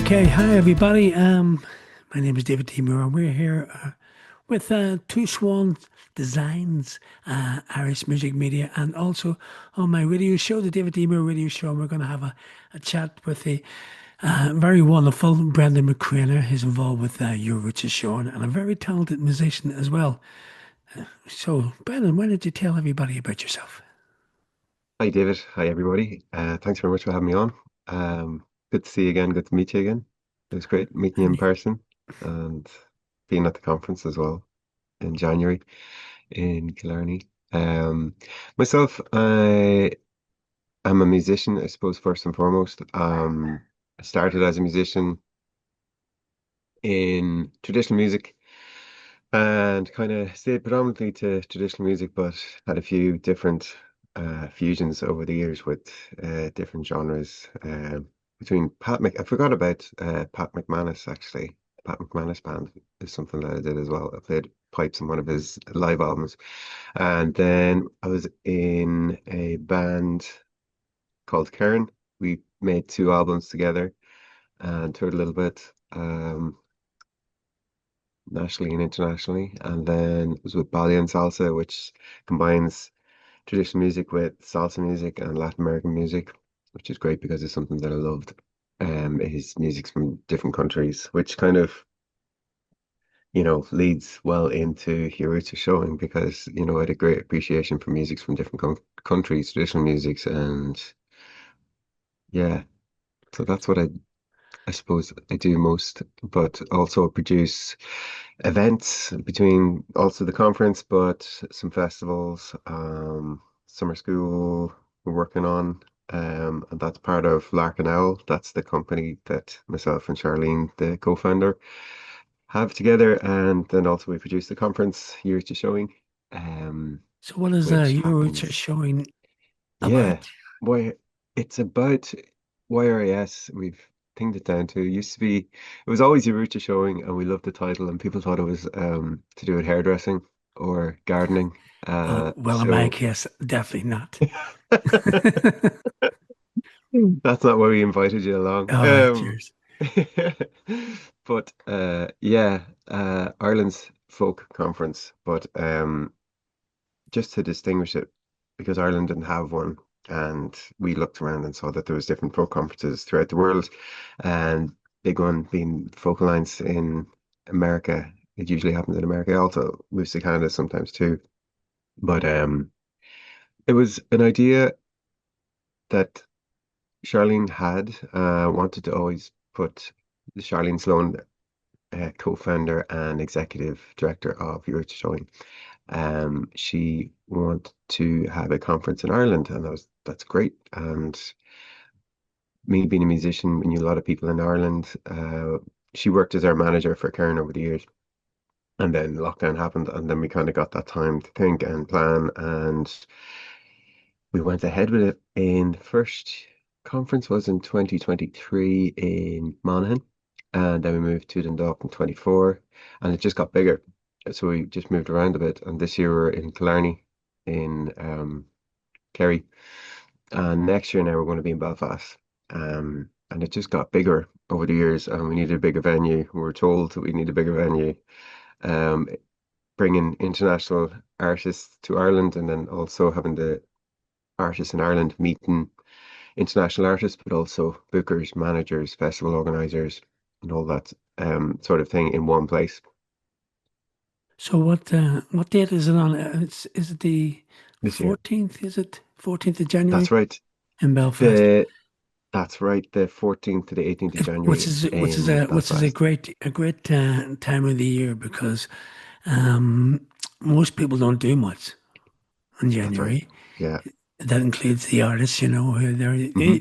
Okay, hi everybody. My name is David Timur, and we're here with Two Swan Designs, Irish Music Media, and also on my radio show, the David Timur Radio Show. And we're going to have a chat with the very wonderful Brendan McCreanor. He's involved with Your Roots is Showing, and a very talented musician as well. So, Brendan, why don't you tell everybody about yourself? Hi, David. Hi, everybody. Thanks very much for having me on. Good to see you again. Good to meet you again. It was great meeting you in And person and being at the conference as well in January in Killarney. Myself, I am a musician, I suppose, first and foremost. I started as a musician in traditional music and kind of stayed predominantly to traditional music, but had a few different fusions over the years with different genres. Between I forgot about Pat McManus actually. Pat McManus band is something that I did as well. I played pipes in one of his live albums, and then I was in a band called Karen. We made two albums together and toured a little bit. Nationally and internationally. And then it was with Bali and Salsa, which combines traditional music with salsa music and Latin American music, which is great because it's something that I loved. His music's from different countries, which kind of, leads well into your roots of showing because, I had a great appreciation for musics from different countries, traditional musics, and yeah, so that's what I suppose I do most, but also produce events between also the conference, but some festivals, summer school we're working on. And that's part of Lark and Owl. That's the company that myself and Charlene, the co-founder, have together. And then also we produce the conference Years to Showing, um, so, what is which Your Roots are happens. Showing Yeah, about? why it's about YRAS. We've pinged it down to. It used to be, it was always Yarucha showing, and we loved the title, and people thought it was to do with hairdressing or gardening. Well, in my So case, definitely not. that's not why we invited you along. Oh, cheers. But yeah, Ireland's folk conference, but just to distinguish it, because Ireland didn't have one, and we looked around and saw that there was different folk conferences throughout the world, and big one being Folk Alliance in America. It usually happens in America. It also moves to Canada sometimes too. But it was an idea that Charlene had wanted to always put Charlene Sloan, co-founder and executive director of Your Showing. She wanted to have a conference in Ireland, and that's great. And me being a musician, we knew a lot of people in Ireland. She worked as our manager for Karen over the years, and then lockdown happened, and then we kind of got that time to think and plan, and we went ahead with it. In the first conference was in 2023 in Monaghan, and then we moved to Dundalk in 24, and it just got bigger. So we just moved around a bit, and this year we're in Killarney, in Kerry, and next year now we're going to be in Belfast. And it just got bigger over the years, and we needed a bigger venue. We were told that we need a bigger venue. Um, Bringing international artists to Ireland, and then also having the artists in Ireland meeting international artists, but also bookers, managers, festival organizers, and all that sort of thing in one place So what date is it on? Is it the this year. 14th? Is it 14th of January That's right. in Belfast? The that's right. The 14th to the 18th of Which January is in a Belfast. great time of the year because um, most people don't do much in That's right. January. Yeah. That includes the artists, who Hmm.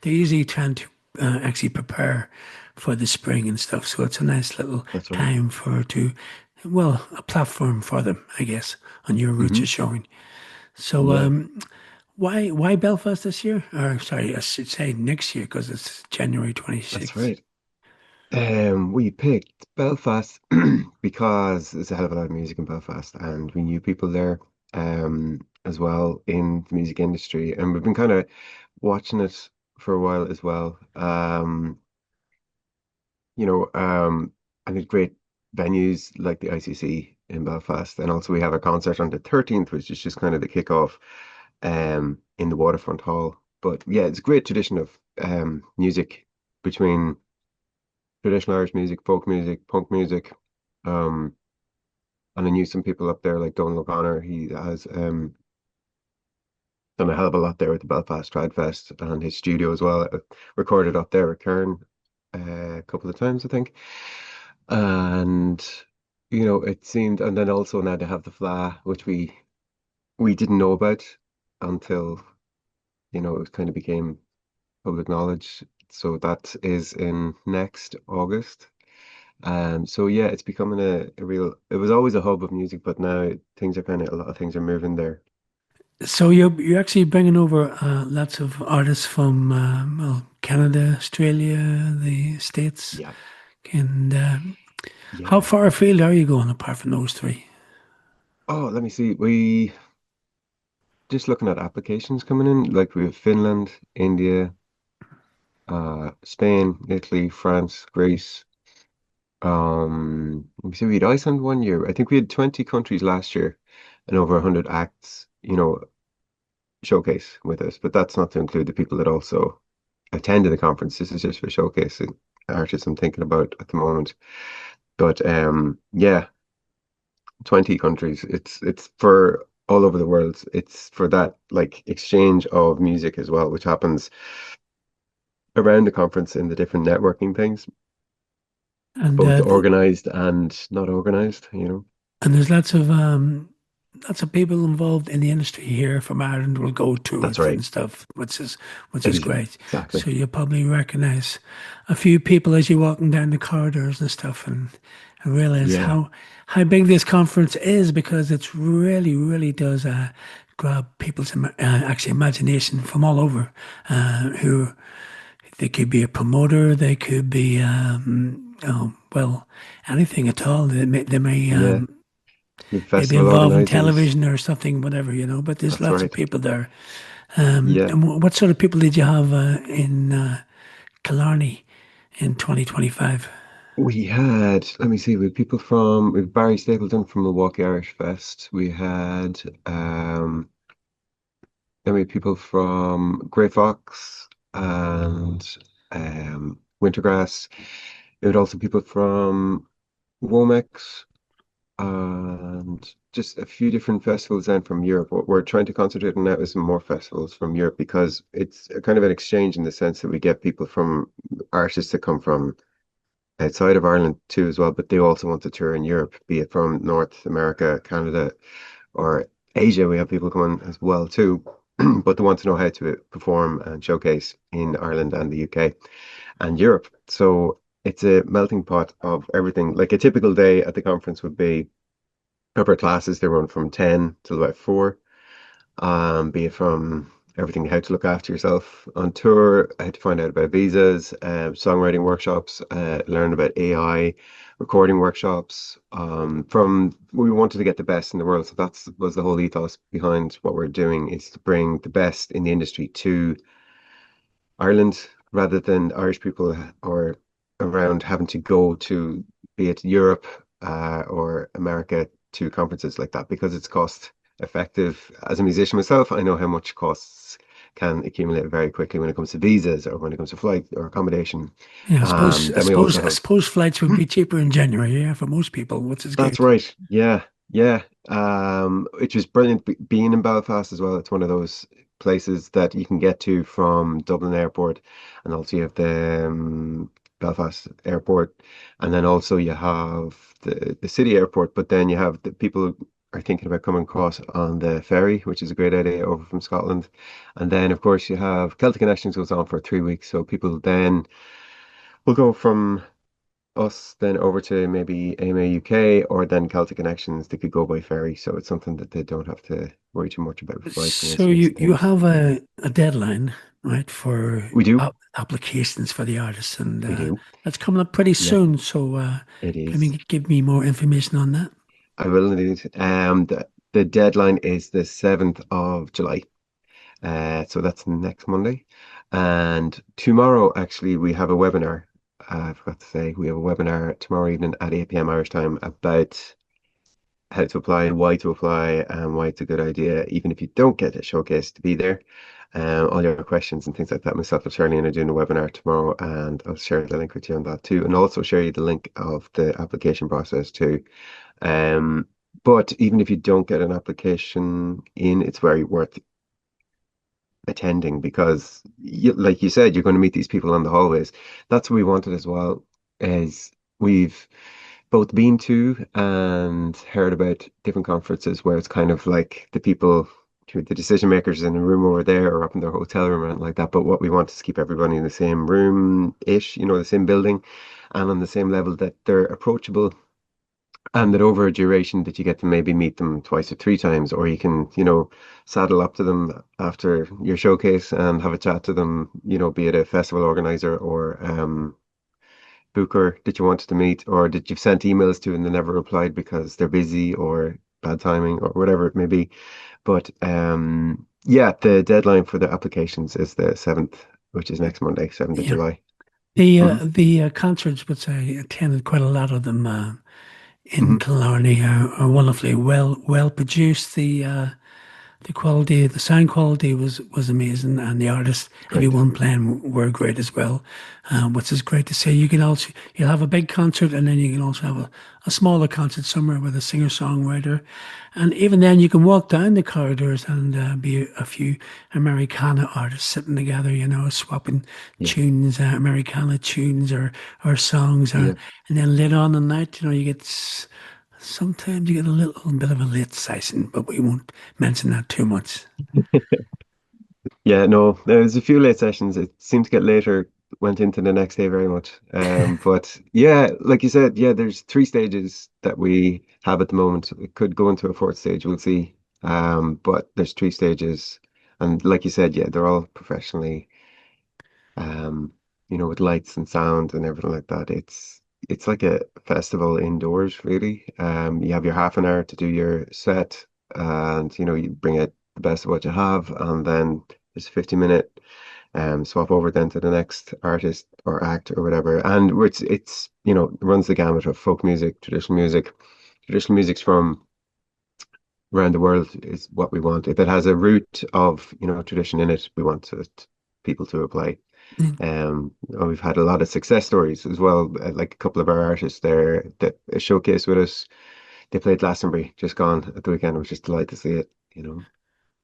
they're usually trying to actually prepare for the spring and stuff. So it's a nice little That's right. time well, a platform for them, I guess, on Your Roots Hmm. is Showing. So Yeah. why Belfast this year? Or sorry, I should say next year because it's January That's 26th. right. We picked Belfast because there's a hell of a lot of music in Belfast, and we knew people there as well in the music industry, and we've been kind of watching it for a while as well. you know, and there's great venues like the ICC in Belfast, and also we have a concert on the 13th, which is just kind of the kickoff, in the Waterfront Hall. But yeah, it's a great tradition of music between traditional Irish music, folk music, punk music. Um, and I knew some people up there like Donal O'Connor. He has done a hell of a lot there at the Belfast Trad Fest and his studio as well. Recorded up there with Karen a couple of times, I think. And it seemed, and then also now they have the Fla, which we didn't know about until it kind of became public knowledge. So that is in next August. So yeah, it's becoming a real. It was always a hub of music, but now things are kind of a lot of things are moving there. So you're actually bringing over lots of artists from well, Canada, Australia, the States, Yeah, and how yeah. far afield are you going apart from those three? Oh, let me see. We just looking at applications coming in. Like we have Finland, India, Spain, Italy, France, Greece. Let me see. We had Iceland one year. I think we had 20 countries last year, and over 100 acts. Showcase with us. But that's not to include the people that also attended the conference. This is just for showcasing artists I'm thinking about at the moment. But yeah, 20 countries. It's for all over the world. It's for that like exchange of music as well, which happens around the conference in the different networking things, And both organized and not organized. and there's lots of people involved in the industry here from Ireland will go to That's it right. and stuff, which is great. Exactly. So you'll probably recognize a few people as you're walking down the corridors and stuff, and realize Yeah. how big this conference is because it's really does grab people's actually imagination from all over. Who they could be a promoter, they could be well anything at all. They may Yeah. With maybe festival involved in organizers. television or something, whatever. But there's That's lots of right. people there. Yeah. And what sort of people did you have in Killarney in 2025? Let me see, we had Barry Stapleton from Milwaukee Irish Fest. Then we had people from Grey Fox and Wintergrass. We had also people from Womex and just a few different festivals then from Europe. What we're trying to concentrate on now is some more festivals from Europe because it's a kind of an exchange in the sense that we get people from artists that come from outside of Ireland too as well, but they also want to tour in Europe, be it from North America, Canada, or Asia. We have people coming as well too, but they want to know how to perform and showcase in Ireland and the UK and Europe. So it's a melting pot of everything. Like a typical day at the conference would be upper classes. They run from 10 till about 4, be it from everything, how to look after yourself on tour, how to find out about visas, songwriting workshops, learn about AI, recording workshops. From we wanted to get the best in the world, so that's was the whole ethos behind what we're doing is to bring the best in the industry to Ireland rather than Irish people or around having to go to be it Europe or America to conferences like that because it's cost effective. As a musician myself, I know how much costs can accumulate very quickly when it comes to visas or when it comes to flight or accommodation. Yeah, I suppose I Then we also suppose I have suppose flights would be cheaper in January, yeah, for most people, which is That's good. right. Yeah, yeah. Which is brilliant being in Belfast as well. It's one of those places that you can get to from Dublin Airport, and also you have the Belfast Airport, and then also you have the city airport. But then you have the people who are thinking about coming across on the ferry, which is a great idea over from Scotland. And then of course you have Celtic Connections goes on for 3 weeks, so people then will go from us then over to maybe AMA UK or then Celtic Connections. They could go by ferry, so it's something that they don't have to worry too much about flights, and So this makes you things. have a deadline, right, for We do, applications for the artists, and we do. that's coming up pretty Yeah, soon. So it can is. you give me more information on that? I will indeed. The deadline is the 7th of July. So that's next Monday. And tomorrow, actually, we have a webinar I forgot to say, we have a webinar tomorrow evening at 8 p.m. Irish time about how to apply, and why it's a good idea, even if you don't get a showcase, to be there. All your questions and things like that. Myself and Charlene are doing a webinar tomorrow, and I'll share the link with you on that too, and also share you the link of the application process too. Um, but even if you don't get an application in, it's very worth attending because, like you said, you're going to meet these people on the hallways. That's what we wanted as well, is we've both been to and heard about different conferences where it's kind of like the people, the decision makers in a room over there or up in their hotel room and like that. But what we want is to keep everybody in the same room-ish, the same building and on the same level, that they're approachable, and that over a duration that you get to maybe meet them twice or three times, or you can, saddle up to them after your showcase and have a chat to them, be it a festival organizer or booker that you wanted to meet, or that you've sent emails to and they never replied because they're busy or bad timing or whatever it may be. But yeah, the deadline for the applications is the 7th, which is next Monday, 7th of Yeah. July. The hmm concerts, which I attended quite a lot of them in hmm Killarney, are wonderfully well produced. The quality, the sound quality was amazing, and the artists, Great. everyone playing were great as well, which is great to see. You'll have a big concert, and then you can also have a smaller concert somewhere with a singer-songwriter, and even then you can walk down the corridors and be a few Americana artists sitting together, swapping Yeah. tunes, Americana tunes or songs, Yeah. and then later on the night, you get. Sometimes you get a little bit of a late session, but we won't mention that too much. Yeah, no, there's a few late sessions. It seemed to get later, went into the next day very much. But yeah, like you said, yeah, there's three stages that we have at the moment. It could go into a fourth stage, we'll see. But there's three stages. And like you said, yeah, they're all professionally um, with lights and sound and everything like that. It's like a festival indoors, really. You have your half an hour to do your set, and you bring out the best of what you have, and then there's a 50-minute swap over then to the next artist or act or whatever. And it's runs the gamut of folk music, traditional music. Traditional music's from around the world is what we want. If it has a root of, tradition in it, we want people to apply. Mm. And we've had a lot of success stories as well. Like a couple of our artists there that showcased with us. They played Glastonbury, just gone at the weekend. I was just delighted to see it.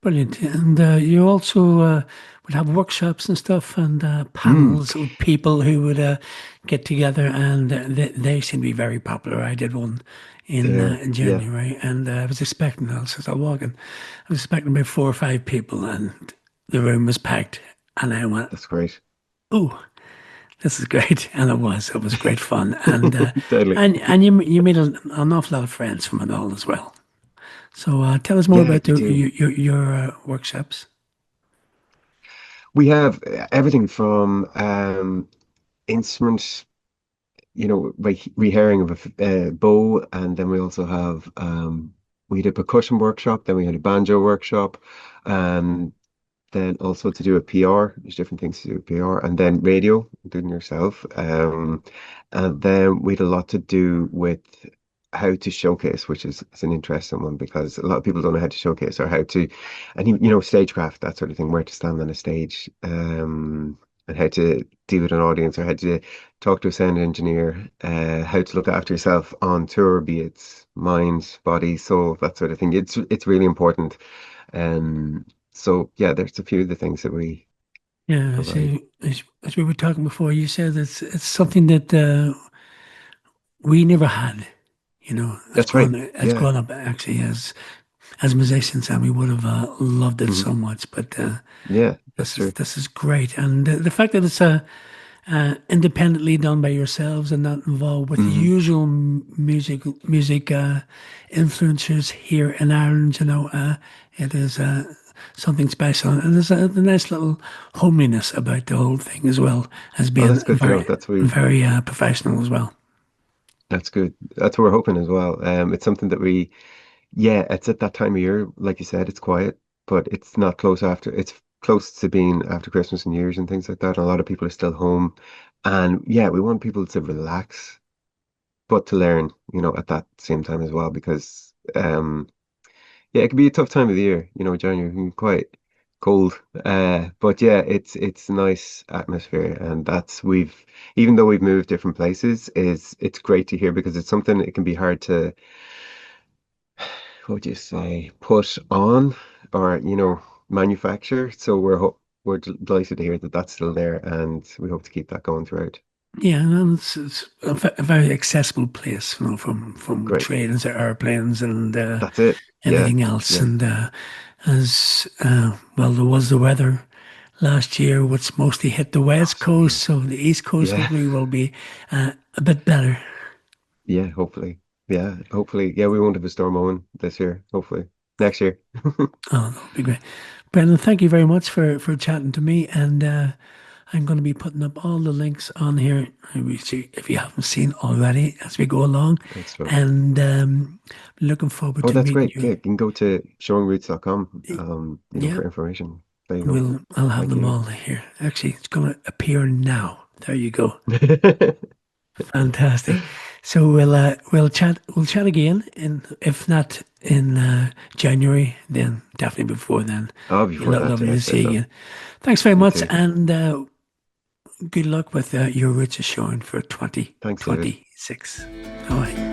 Brilliant. And you also would have workshops and stuff and Mm, panels with people who would get together, and they seem to be very popular. I did one there, in yeah, January, and I was expecting, as I was walking, I was expecting about 4 or 5 people, and the room was packed. And I went, that's great. oh, this is great. And it was great fun. And Totally. you made an awful lot of friends from it all as well. So tell us more Yeah, about you do. your workshops. We have everything from instruments, like rehearing of a bow, and then we also have we had a percussion workshop, then we had a banjo workshop, um, then also to do a PR. There's different things to do with PR, and then radio, including yourself. And then we had a lot to do with how to showcase, which is an interesting one because a lot of people don't know how to showcase or how to, and stagecraft, that sort of thing, where to stand on a stage, and how to deal with an audience or how to talk to a sound engineer, how to look after yourself on tour, be it mind, body, soul, that sort of thing. It's really important. So yeah, there's a few of the things that we Yeah, provide. as we were talking before, you said it's something that we never had. That's right. As Yeah. grown up actually as musicians, and we would have loved it hmm so much. But Yeah, that's this is true. this is great, and the fact that it's independently done by yourselves and not involved with the hmm usual music influencers here in Ireland. It is something special, and there's a nice little homeliness about the whole thing as well as Oh, being that's good to know. very professional as well. That's good. That's what we're hoping as well. It's something that yeah, it's at that time of year, like you said, it's quiet, but it's not close after. It's close to being after Christmas and New Year's and things like that. And a lot of people are still home. And yeah, we want people to relax, but to learn, at that same time as well, because yeah, it can be a tough time of the year. January can be quite cold. But yeah, it's a nice atmosphere, and that's we've even though we've moved different places, is it's great to hear because it's something it can be hard to, what would you say, put on or manufacture. So we're delighted to hear that that's still there, and we hope to keep that going throughout. Yeah, and it's a very accessible place, from Great. trains to airplanes and That's it. Yeah. everything else. Yeah. And as well, there was the weather last year, which mostly hit the Oh, west so coast, weird. so the east coast Yeah. hopefully will be a bit better. Yeah, hopefully. Yeah, hopefully. Yeah, we won't have a storm on this year. Hopefully. Next year. Oh, that would be great. Brendan, thank you very much for chatting to me, and I'm going to be putting up all the links on here, if you haven't seen already, as we go along, Great stuff. and looking forward Oh, to that's meeting great. Yeah, you. you can go to showingroots.com, Yeah, for information. There you go. I'll have Thank them you. all here. Actually, it's going to appear now. There you go. Fantastic. So we'll chat again, and if not in January, then definitely before then. Oh, Be before that, lovely yeah, to say see you so. again. Thanks very You much, too. and good luck with your Richard showing for Thanks, David. 2026. All right.